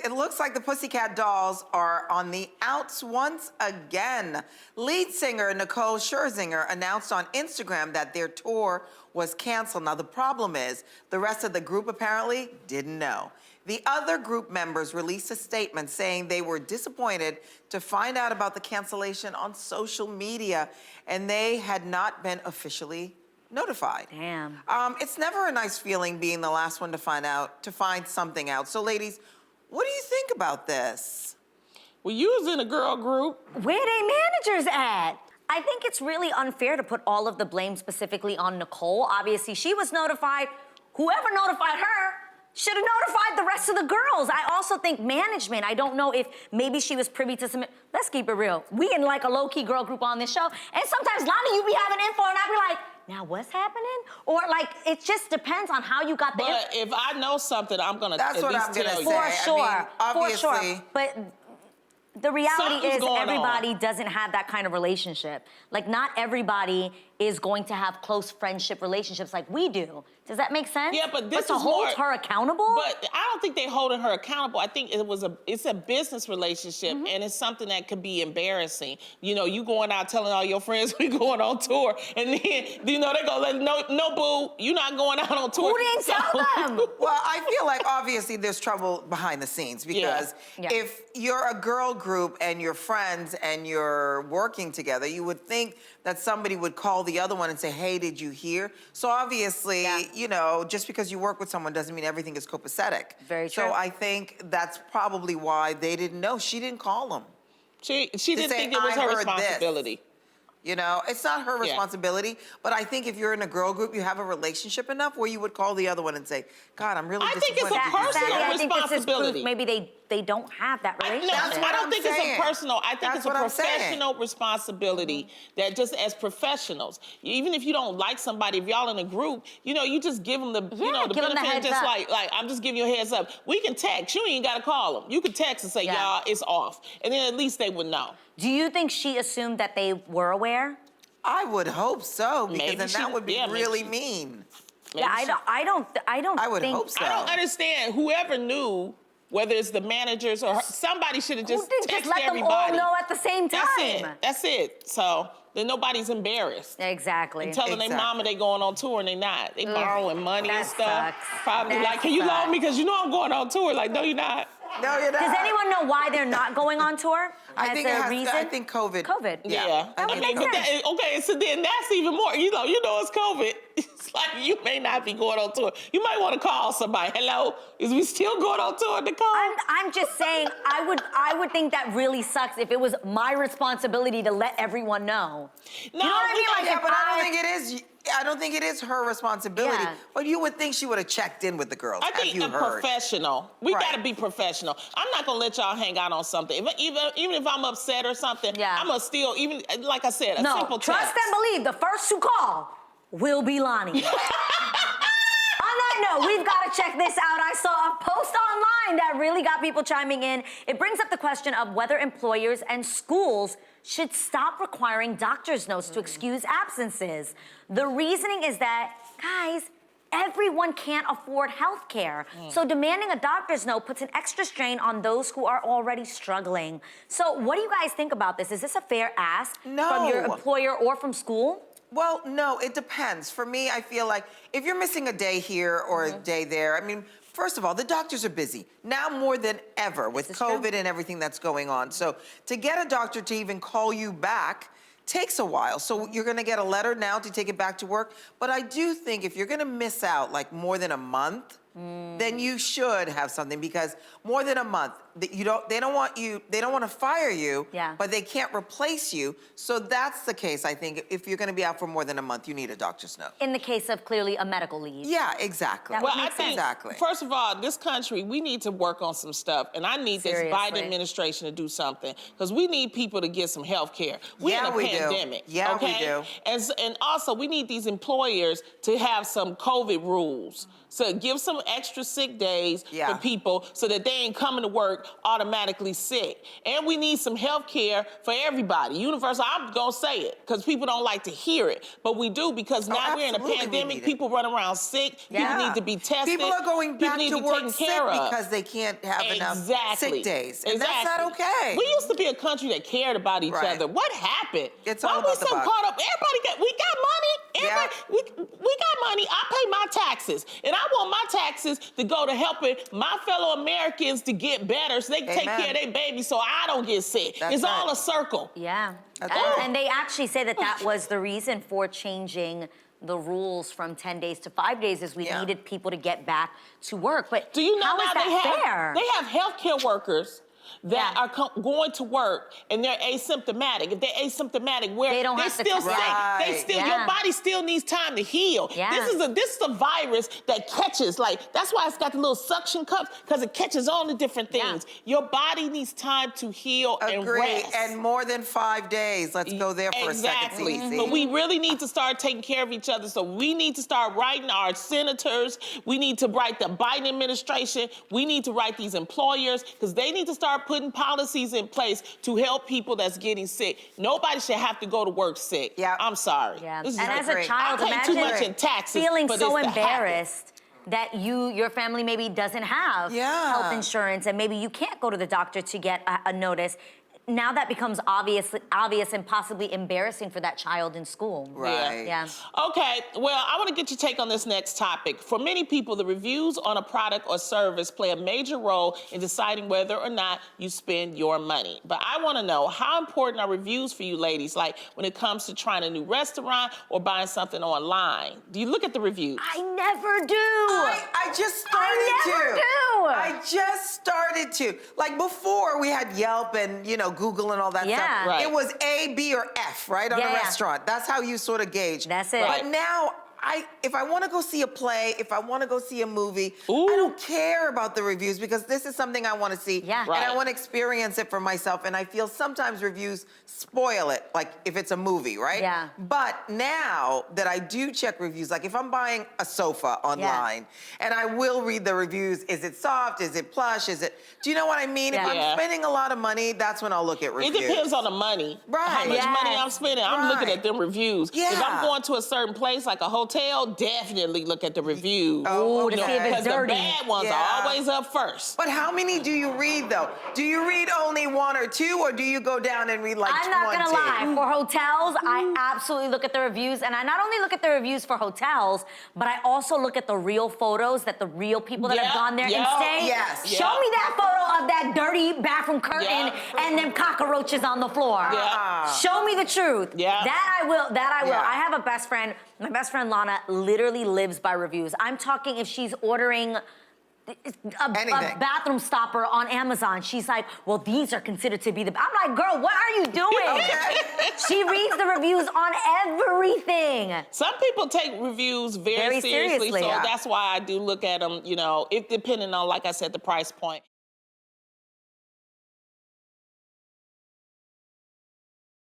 it looks like the Pussycat Dolls are on the outs once again. Lead singer Nicole Scherzinger announced on Instagram that their tour was canceled. Now, the problem is the rest of the group apparently didn't know. The other group members released a statement saying they were disappointed to find out about the cancellation on social media, and they had not been officially notified. Damn. It's never a nice feeling being the last one to find something out. So, ladies, what do you think about this? Well, you was in a girl group. Where they managers at? I think it's really unfair to put all of the blame specifically on Nicole. Obviously, she was notified. Whoever notified her should have notified the rest of the girls. I also think management, I don't know if maybe she was privy to some, let's keep it real. We in like a low-key girl group on this show, and sometimes Lonnie, you be having info, and I be like, now what's happening? Or like, it just depends on how you got the info. But if I know something, I'm gonna That's at what least I'm gonna tell say. you. For sure, I mean, obviously, for sure. But the reality Something's is going everybody on. doesn't have that kind of relationship. Like, not everybody is going to have close friendship relationships like we do. Does that make sense? Yeah, but this to is hold more, her accountable? But I don't think they're holding her accountable. I think it's a business relationship, and it's something that could be embarrassing. You know, you going out telling all your friends we going on tour, and then you know they go like, no, boo, you're not going out on tour. Who didn't tell them? Well, I feel like obviously there's trouble behind the scenes because Yeah. if you're a girl group and you're friends and you're working together, you would think that somebody would call the other one and say, hey, did you hear? So obviously, you know, just because you work with someone doesn't mean everything is copacetic. Very true. So I think that's probably why they didn't know. She didn't call them. She didn't say, think it was "I her heard responsibility. You know, it's not her Yeah. responsibility, but I think if you're in a girl group, you have a relationship enough where you would call the other one and say, God, I'm really I think it's a disappointed. personal I think this is proof responsibility. maybe they don't have that relationship. That's what I don't I'm think saying. it's a personal. I think That's it's a what I'm saying. professional responsibility that just as professionals, even if you don't like somebody, if y'all in a group, you know, you just give them the, you know, the give 'em the benefit. heads Just up. like I'm just giving you a heads up. We can text. You ain't got to call them. You can text and say, y'all, it's off, and then at least they would know. Do you think she assumed that they were aware? I would hope so, because Maybe then she- that would be yeah, maybe really she- mean. Maybe Yeah, she- I don't I would think, hope so. I don't understand. Whoever knew, whether it's the managers or somebody should have Who just didn't texted just let everybody. them all know at the same time? That's it. So then nobody's embarrassed. Exactly. And telling their mama they going on tour and they not. They borrowing money and that stuff. sucks. Probably That like, can you loan sucks. me? Because you know I'm going on tour. Like, no, you're not. No, you're not. Does anyone know why they're not going on tour? I think it a has reason? I think COVID. COVID. Yeah. That would make but sense. okay, so then that's even more. You know it's COVID. It's like you may not be going on tour. You might want to call somebody. Hello, is we still going on tour, Nicole? I'm just saying, I would think that really sucks if it was my responsibility to let everyone know. No, you know what I mean? Like, Yeah, if but I don't think it is her responsibility. Yeah. But you would think she would have checked in with the girls. I think have you a heard? professional. We Right. gotta be professional. I'm not gonna let y'all hang out on something. Even if I'm upset or something, Yeah. I'm gonna still, even like I said, a No, simple trust text. and believe. The first to call will be Lonnie. On that note, we've got to check this out. I saw a post online that really got people chiming in. It brings up the question of whether employers and schools should stop requiring doctor's notes to excuse absences. The reasoning is that, guys, everyone can't afford health care. So demanding a doctor's note puts an extra strain on those who are already struggling. So what do you guys think about this? Is this a fair ask from your No. employer or from school? Well, no, it depends. For me, I feel like if you're missing a day here or a day there, I mean, first of all, the doctors are busy now more than ever with is true. COVID and everything that's going on. So to get a doctor to even call you back takes a while. So you're gonna get a letter now to take it back to work. But I do think if you're gonna miss out like more than a month, then you should have something, because more than a month, they don't want to fire you, but they can't replace you. So that's the case. I think if you're going to be out for more than a month, you need a doctor's note. In the case of clearly a medical leave. Yeah, exactly. That Well, would I make think, Exactly. first of all, this country, we need to work on some stuff. And I need this Seriously. Biden administration to do something. Because we need people to get some health care. We're Yeah, in a we do. pandemic. Yeah, we okay? do. And also, we need these employers to have some COVID rules. So give some extra sick days Yeah. for people so that they ain't coming to work automatically sick. And we need some health care for everybody. Universal, I'm gonna say it, because people don't like to hear it. But we do, because now we're in a absolutely we pandemic, need it. people run around sick, Yeah. people need to be tested. People are going back need to be work taken sick care of. because they can't have enough sick days. And that's not Exactly. okay. We used to be a country that cared about each Right. other. What happened? It's Why all we about the so buck. caught up? We got money. Everybody, we got money. I pay my taxes. And I want my taxes to go to helping my fellow Americans to get better so they can take Amen. care of their babies so I don't get sick. That's It's all right. a circle. Yeah. That's And, right. and they actually say that that was the reason for changing the rules from 10 days to 5 days, is we Yeah. needed people to get back to work. But Do you know how now is that fair? they have healthcare workers that Yeah. are going to work and they're asymptomatic. If they're asymptomatic, where They don't they're have to still test. sick, Right. they still Yeah. your body still needs time to heal. Yeah. This is a virus that catches, like that's why it's got the little suction cups, because it catches on to different Yeah. things. Your body needs time to heal and Agree. rest. And more than 5 days. Let's go there for Exactly. a second, CC. But we really need to start taking care of each other. So we need to start writing our senators. We need to write the Biden administration. We need to write these employers, because they need to start putting policies in place to help people that's getting sick. Nobody should have to go to work sick. Yeah. I'm sorry. Yeah. This is And as a great. child, I pay too imagine much in taxes feeling for so this to happen. embarrassed that your family maybe doesn't have Yeah. health insurance, and maybe you can't go to the doctor to get a notice. Now that becomes obvious and possibly embarrassing for that child in school. Right. Yeah. Okay, well, I want to get your take on this next topic. For many people, the reviews on a product or service play a major role in deciding whether or not you spend your money. But I want to know, how important are reviews for you ladies, like when it comes to trying a new restaurant or buying something online? Do you look at the reviews? I never do. I just started never to. do. I just started to. Like before, we had Yelp and Google and all that Yeah. stuff. Right. It was A, B, or F, right, on Yeah, a yeah. restaurant. That's how you sort of gauge. That's it. Right. But now, if I want to go see a play, if I want to go see a movie, Ooh. I don't care about the reviews, because this is something I want to see. Yeah. And Right. I want to experience it for myself. And I feel sometimes reviews spoil it, like if it's a movie, right? Yeah. But now that I do check reviews, like if I'm buying a sofa online, and I will read the reviews, is it soft? Is it plush? Do you know what I mean? Yeah. If I'm Yeah. spending a lot of money, that's when I'll look at It reviews. depends on the money. Right. How much Yes. money I'm spending. I'm looking Right. at them reviews. If Yeah. I'm going to a certain place, like a hotel, definitely look at the reviews. Oh, to see if okay. it's Because the dirty. bad ones Yeah. are always up first. But how many do you read, though? Do you read only 1 or 2, or do you go down and read like I'm 20? not gonna lie. For hotels, I absolutely look at the reviews, and I not only look at the reviews for hotels, but I also look at the real photos that the real people that have Yeah, gone there yeah, and stayed. yes. Show Yeah. me that photo of that dirty bathroom curtain Yeah. and them cockroaches on the floor. Yeah. Show me the truth. Yeah. That I will. Yeah. I have a best friend. My best friend Lana literally lives by reviews. I'm talking, if she's ordering a Anything. bathroom stopper on Amazon, she's like, well, these are considered to be the... I'm like, girl, what are you doing? Okay. She reads the reviews on everything. Some people take reviews very, Very seriously. so Yeah. that's why I do look at them, if depending on, like I said, the price point.